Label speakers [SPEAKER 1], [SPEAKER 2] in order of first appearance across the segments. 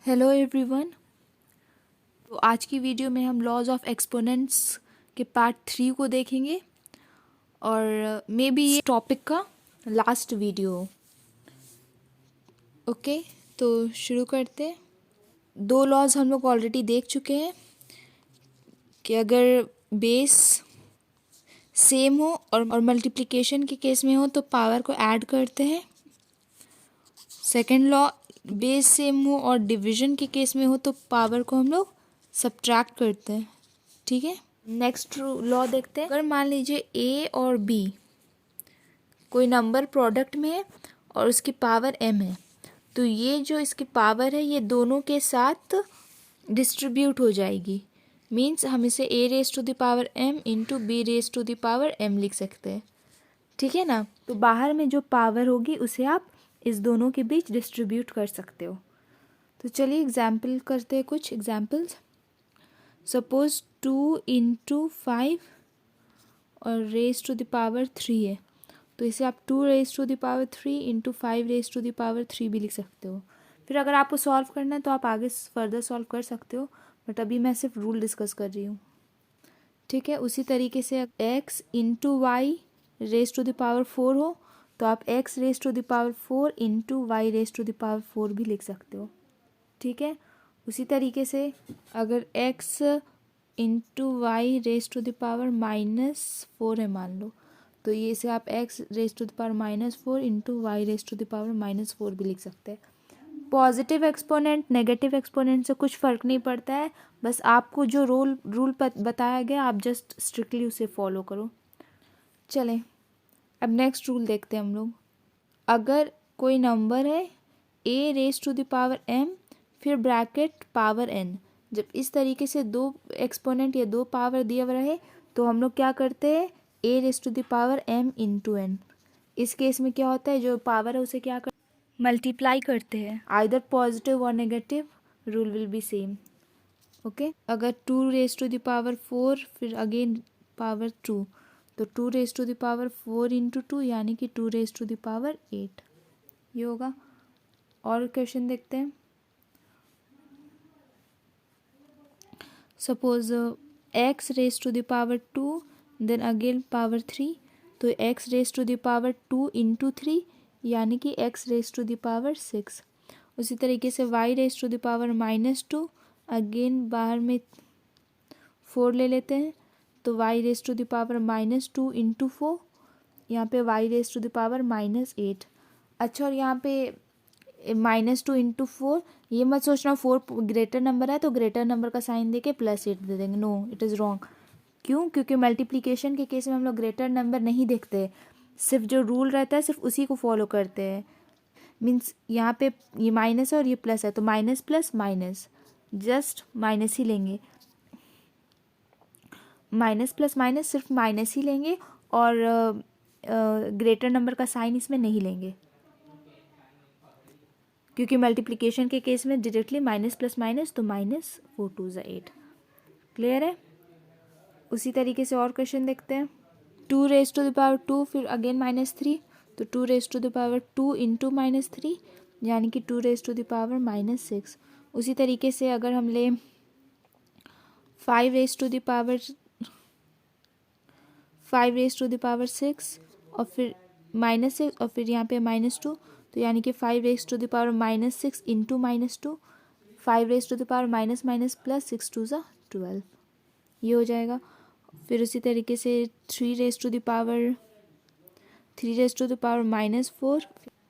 [SPEAKER 1] Hello everyone. तो आज की वीडियो में हम लॉज ऑफ एक्सपोनेंट्स के पार्ट 3 को देखेंगे और मे बी ये टॉपिक का लास्ट वीडियो हो। ओके, तो शुरू करते हैं। दो लॉज हम लोग ऑलरेडी देख चुके हैं कि अगर बेस सेम हो और मल्टीप्लिकेशन के केस में हो तो पावर को ऐड करते हैं। सेकेंड लॉ, बेस सेम हो और डिवीजन के केस में हो तो पावर को हम लोग सब्ट्रैक्ट करते हैं। ठीक है, नेक्स्ट लॉ देखते हैं। अगर मान लीजिए ए और बी कोई नंबर प्रोडक्ट में है और उसकी पावर m है, तो ये जो इसकी पावर है ये दोनों के साथ डिस्ट्रीब्यूट हो जाएगी। मीन्स हम इसे a raise to the power m into b raise to the power m लिख सकते हैं। ठीक है ना। तो बाहर में जो पावर होगी उसे आप इस दोनों के बीच डिस्ट्रीब्यूट कर सकते हो। तो चलिए एग्जाम्पल करते हैं, कुछ एग्जाम्पल्स। सपोज 2 इंटू 5 और रेज टू द पावर 3 है, तो इसे आप 2 raise to the power 3 into 5 raise to the power 3 भी लिख सकते हो। फिर अगर आपको सॉल्व करना है तो आप आगे फर्दर सॉल्व कर सकते हो, बट अभी मैं सिर्फ रूल डिस्कस कर रही हूँ। ठीक है, उसी तरीके से x into y raise to the power 4 हो तो आप x raise to the power 4 into y raise to the power 4 भी लिख सकते हो। ठीक है, उसी तरीके से अगर x into y raise to the power -4 है मान लो, तो ये इसे आप x raise to the power -4 into y raise to the power -4 भी लिख सकते हैं। पॉजिटिव एक्सपोनेंट नेगेटिव एक्सपोनेंट से कुछ फ़र्क नहीं पड़ता है, बस आपको जो रूल बताया गया आप जस्ट स्ट्रिक्टली उसे फॉलो करो। चलें, अब नेक्स्ट रूल देखते हैं हम लोग। अगर कोई नंबर है a raise to the power m फिर ब्रैकेट पावर n, जब इस तरीके से दो एक्सपोनेंट या दो पावर दिया हुआ रहे तो हम लोग क्या करते हैं, a raise to the power m into n। इस केस में क्या होता है, जो पावर है उसे क्या मल्टीप्लाई करते हैं। आइदर पॉजिटिव और negative, rule will be same. Okay, अगर 2 रेज टू द पावर 4 फिर अगेन पावर 2, तो 2 raise to the power 4 into 2 यानी कि 2 रेज टू द पावर 8 ये होगा। और क्वेश्चन देखते हैं। Suppose x raise to the power 2 then again power 3, तो x raise to the power 2 into 3 यानी कि x raise to the power 6। उसी तरीके से y raise to the power -2, again बाहर में 4 ले लेते हैं, तो y raise to the power -2 into 4, यहाँ पे y raise to the power -8। अच्छा, और यहाँ पे -2 इंटू 4, ये मत सोचना 4 ग्रेटर नंबर है तो ग्रेटर नंबर का साइन देके +8 दे देंगे। No, it is wrong. क्यों? क्योंकि मल्टीप्लिकेशन के केस में हम लोग ग्रेटर नंबर नहीं देखते, सिर्फ जो रूल रहता है सिर्फ उसी को फॉलो करते हैं। मीन्स यहाँ पे ये माइनस है और ये प्लस है, तो minus plus minus, just minus ही लेंगे। माइनस प्लस माइनस सिर्फ माइनस ही लेंगे और ग्रेटर नंबर का साइन इसमें नहीं लेंगे, क्योंकि मल्टीप्लिकेशन के केस में डायरेक्टली माइनस प्लस माइनस, तो -4 2 8। क्लियर है। उसी तरीके से और क्वेश्चन देखते हैं। 2 रेज टू द पावर 2 फिर अगेन -3, तो 2 raise to the power 2 into -3 यानी कि 2 रेज टू द पावर -6। उसी तरीके से अगर हम ले 5 रेज टू द पावर 6 और फिर -6 और फिर यहाँ पे -2, तो यानी कि 5 raise to the power -6 into -2, 5 raise to the power minus plus 6 2 12 ये हो जाएगा। फिर उसी तरीके से 3 raise to the power -4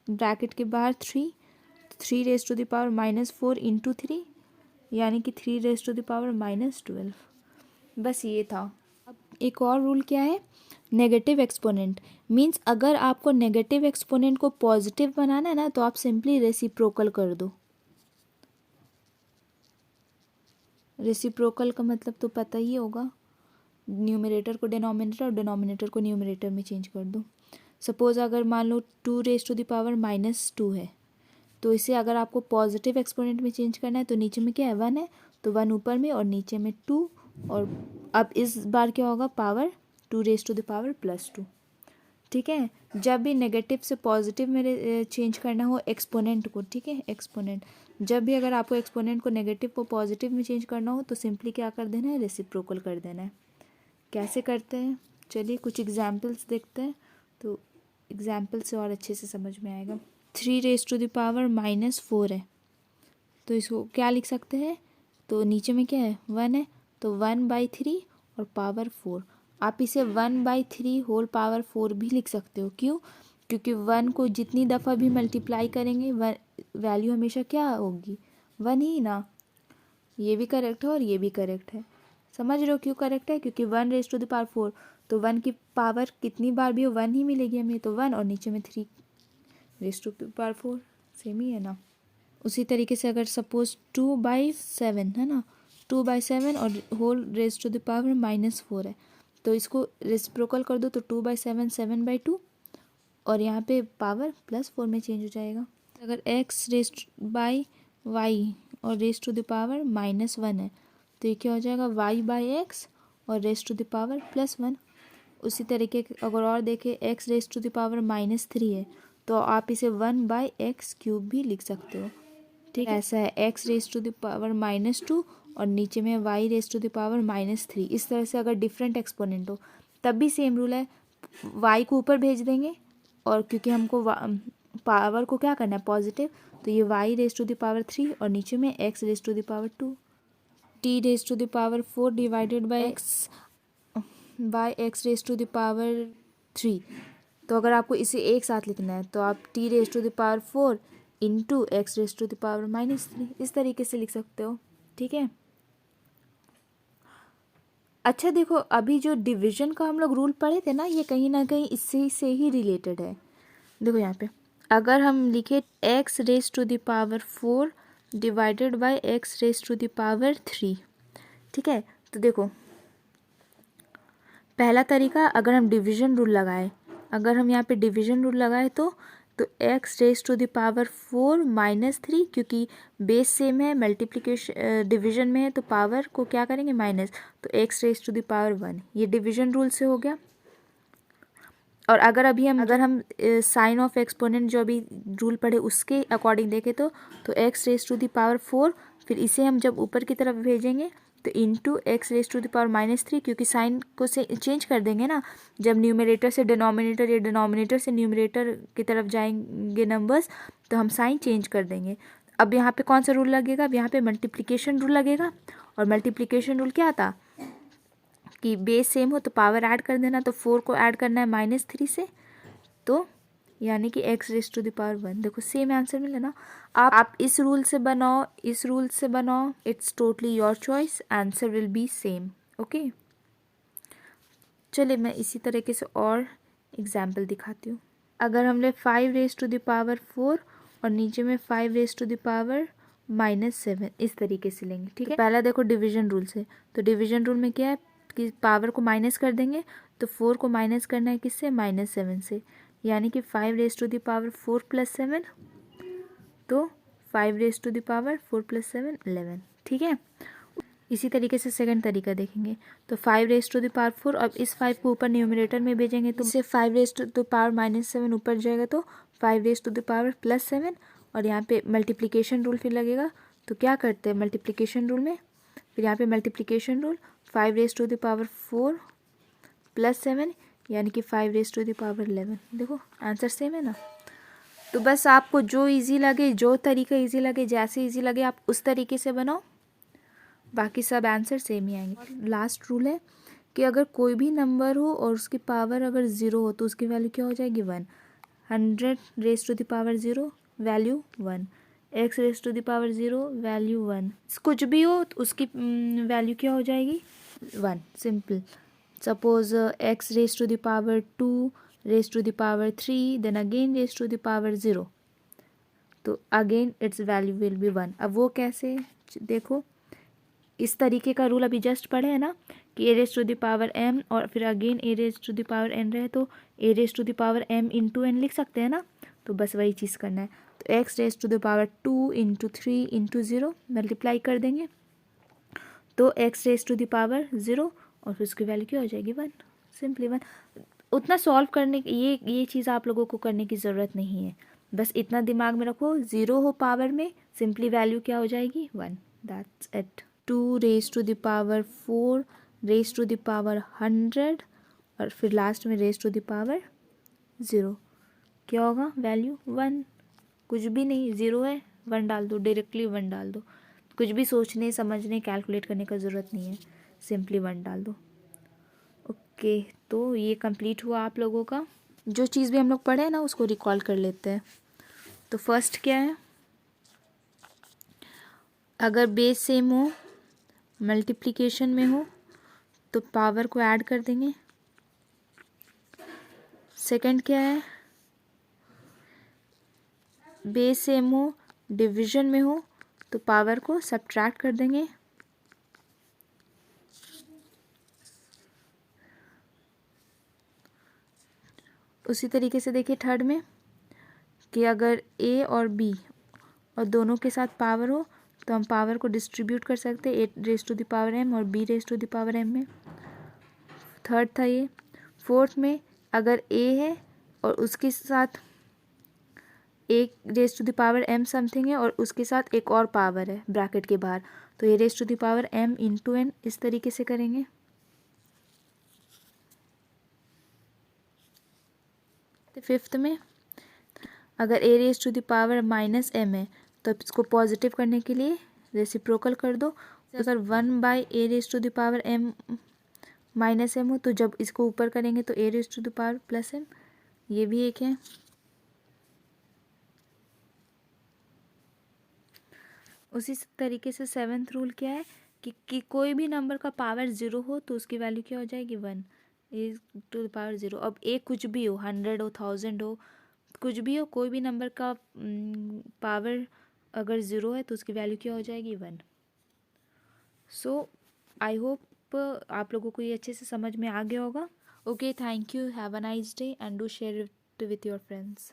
[SPEAKER 1] bracket के बाहर 3 raise to the power -4 into 3 यानी कि 3 रेज टू द पावर -12। बस ये था। अब एक और रूल क्या है, नेगेटिव एक्सपोनेंट। मीन्स अगर आपको नेगेटिव एक्सपोनेंट को पॉजिटिव बनाना है ना, तो आप सिंपली रेसिप्रोकल कर दो। रेसिप्रोकल का मतलब तो पता ही होगा, न्यूमरेटर को डिनोमिनेटर और डिनोमिनेटर को न्यूमरेटर में चेंज कर दो। सपोज अगर मान लो 2 रेज टू द पावर -2 है, तो इसे अगर आपको पॉजिटिव एक्सपोनेंट में चेंज करना है तो नीचे में क्या है, 1 है, तो 1 ऊपर में और नीचे में 2, और अब इस बार क्या होगा, power 2 raise to the power +2। ठीक है। जब भी नेगेटिव से पॉजिटिव में चेंज करना हो एक्सपोनेंट को, ठीक है, एक्सपोनेंट, जब भी अगर आपको एक्सपोनेंट को नेगेटिव को पॉजिटिव में चेंज करना हो तो सिंपली क्या कर देना है, रेसिप्रोकल कर देना है। कैसे करते हैं, चलिए कुछ एग्जाम्पल्स देखते हैं, तो एग्जाम्पल से और अच्छे से समझ में आएगा। 3⁻⁻4 है, तो इसको क्या लिख सकते हैं, तो नीचे में क्या है, 1 है, तो 1/3 और पावर 4। आप इसे 1/3 होल पावर 4 भी लिख सकते हो। क्यों, क्योंकि 1 को जितनी दफ़ा भी मल्टीप्लाई करेंगे वैल्यू हमेशा क्या होगी, 1 ही ना। ये भी करेक्ट है और ये भी करेक्ट है। समझ रहे हो क्यों करेक्ट है, क्योंकि 1⁻4, तो 1 की पावर कितनी बार भी हो 1 ही मिलेगी हमें, तो 1 और नीचे में 3⁻4, सेम ही है ना। उसी तरीके से अगर सपोज 2/7 है ना, 2/7 और whole raise to the power -4 है, तो इसको रेसिप्रोकल कर दो तो 2/7 7/2 और यहाँ पे पावर +4 में चेंज हो जाएगा। अगर x रेज बाई वाई और रेज टू द पावर -1 है, तो ये क्या हो जाएगा, y/x और रेज टू द पावर +1। उसी तरीके अगर और देखें x raise to the power -3 है, तो आप इसे 1/x³ भी लिख सकते हो। ठीक है, ऐसा है x raise to the power -2 और नीचे में y raise to the power -3। इस तरह से अगर डिफरेंट एक्सपोनेंट हो तब भी सेम रूल है, y को ऊपर भेज देंगे और क्योंकि हमको पावर को क्या करना है, पॉजिटिव, तो ये y raise to the power 3 और नीचे में x raise to the power 2। t raise to the power 4 divided by x raise to the power 3। तो अगर आपको इसे एक साथ लिखना है तो आप t raise to the power 4 into x raise to the power -3 इस तरीके से लिख सकते हो। ठीक है, अच्छा देखो, अभी जो डिवीजन का हम लोग रूल पढ़े थे ना, ये कहीं ना कहीं इससे से ही रिलेटेड है। देखो यहाँ पे अगर हम लिखे x raise to the power 4 divided by x raise to the power 3, ठीक है, तो देखो पहला तरीका, अगर हम डिवीजन रूल लगाए, अगर हम यहाँ पे डिवीजन रूल लगाए तो x raise to the power 4 -3, क्योंकि बेस सेम है, मल्टीप्लिकेशन डिवीजन में है, तो पावर को क्या करेंगे माइनस, तो x raise to the power 1, ये डिवीजन रूल से हो गया। और अगर हम साइन ऑफ एक्सपोनेंट जो अभी रूल पढ़े उसके अकॉर्डिंग देखें तो x raise to the power 4, फिर इसे हम जब ऊपर की तरफ भेजेंगे तो into x raise to the power -3, क्योंकि साइन को से चेंज कर देंगे ना, जब न्यूमरेटर से डिनोमिनेटर या डिनोमिनेटर से न्यूमरेटर की तरफ जाएंगे नंबर्स, तो हम साइन चेंज कर देंगे। अब यहाँ पे कौन सा रूल लगेगा, अब यहाँ पे मल्टीप्लिकेशन रूल लगेगा, और मल्टीप्लिकेशन रूल क्या था कि बेस सेम हो तो पावर ऐड कर देना, तो 4 को ऐड करना है -3 से, तो यानी कि x raise to the power 1। देखो सेम आंसर मिला ना। आप इस रूल से बनाओ, इस रूल से बनाओ, it's totally your choice, answer will be same. Okay, चलिए मैं इसी तरीके से और एग्जाम्पल दिखाती हूँ। अगर हमने 5 रेज टू द पावर 4 और नीचे में 5 रेज टू द पावर -7 इस तरीके से लेंगे। ठीक है, पहला देखो डिवीजन रूल से, तो डिवीजन रूल में क्या है कि पावर को माइनस कर देंगे, तो 4 को माइनस करना है किससे, -7 से, यानी कि 5 रेज टू द पावर 4 + 7, तो 5 रेज टू द पावर 4 + 7 11। ठीक है, इसी तरीके से सेकंड तरीका देखेंगे, तो 5 रेज टू द पावर 4, अब इस 5 को ऊपर न्यूमरेटर में भेजेंगे तो इससे 5 रेज टू द पावर -7 ऊपर जाएगा, तो 5 रेज टू द पावर +7, और यहाँ पे मल्टीप्लिकेशन रूल फिर लगेगा, तो क्या करते हैं मल्टीप्लिकेशन रूल में, फिर यहाँ पे multiplication rule 5 raise to the power 4 + 7, यानी कि 5 रेज टू द पावर 11। देखो आंसर सेम है ना। तो बस आपको जो इजी लगे, जो तरीका इजी लगे, जैसे इजी लगे आप उस तरीके से बनाओ, बाकी सब आंसर सेम ही आएंगे। लास्ट रूल है कि अगर कोई भी नंबर हो और उसकी पावर अगर 0 हो तो उसकी वैल्यू क्या हो जाएगी, 1। 100 raise to the power 0 value 1, x raise to the power 0 value 1, कुछ भी हो तो उसकी वैल्यू क्या हो जाएगी, 1। Simple. Suppose x raise to the power 2 raise to the power 3 then again raise to the power 0, तो again its value will be 1। अब वो कैसे, देखो इस तरीके का रूल अभी जस्ट पढ़े है ना कि a raise to the power m और फिर again a raise to the power n रहे तो a raise to the power m into n लिख सकते हैं ना, तो बस वही चीज़ करना है। तो x raise to the power 2 into 3 into 0 multiply कर देंगे, तो x raise to the power 0 और फिर उसकी वैल्यू क्या हो जाएगी, 1। सिंपली 1। उतना सॉल्व करने ये चीज़ आप लोगों को करने की ज़रूरत नहीं है, बस इतना दिमाग में रखो, 0 हो पावर में, सिंपली वैल्यू क्या हो जाएगी 1, that's it. 2 raise to the power 4 raise to the power 100 और फिर लास्ट में रेज टू द पावर 0, क्या होगा वैल्यू 1, कुछ भी नहीं, 0 है 1 डाल दो, डायरेक्टली 1 डाल दो, कुछ भी सोचने समझने कैलकुलेट करने का ज़रूरत नहीं है, सिंपली 1 डाल दो। ओके, तो ये कंप्लीट हुआ आप लोगों का। जो चीज़ भी हम लोग पढ़े हैं ना उसको रिकॉल कर लेते हैं। तो फर्स्ट क्या है, अगर बेस सेम हो, मल्टीप्लिकेशन में हो तो पावर को ऐड कर देंगे। सेकंड क्या है, बेस सेम हो, डिवीजन में हो तो पावर को सब्ट्रैक्ट कर देंगे। उसी तरीके से देखिए थर्ड में कि अगर ए और बी और दोनों के साथ पावर हो तो हम पावर को डिस्ट्रीब्यूट कर सकते हैं, A raise to the power M और B raise to the power M में। थर्ड था ये। फोर्थ में अगर ए है और उसके साथ एक raise to the power m something है और उसके साथ एक और पावर है ब्रैकेट के बाहर, तो ये raise to the power M into N, इस तरीके से करेंगे। तो फिफ्थ में अगर A raise to the power minus M है तो इसको पॉजिटिव करने के लिए रेसिप्रोकल कर दो। अगर 1/a raise to the power m minus m हो तो जब इसको ऊपर करेंगे तो a raise to the power plus m, ये भी एक है। उसी तरीके से सेवेंथ रूल क्या है कि कोई भी नंबर का पावर 0 हो तो उसकी वैल्यू क्या हो जाएगी 1, ए टू द पावर 0। अब ए कुछ भी हो, 100 हो, 1000 हो, कुछ भी हो, कोई भी नंबर का पावर अगर 0 है तो उसकी वैल्यू क्या हो जाएगी 1। सो आई होप आप लोगों को ये अच्छे से समझ में आ गया होगा। Okay, thank you, have a nice day and do share it with your friends.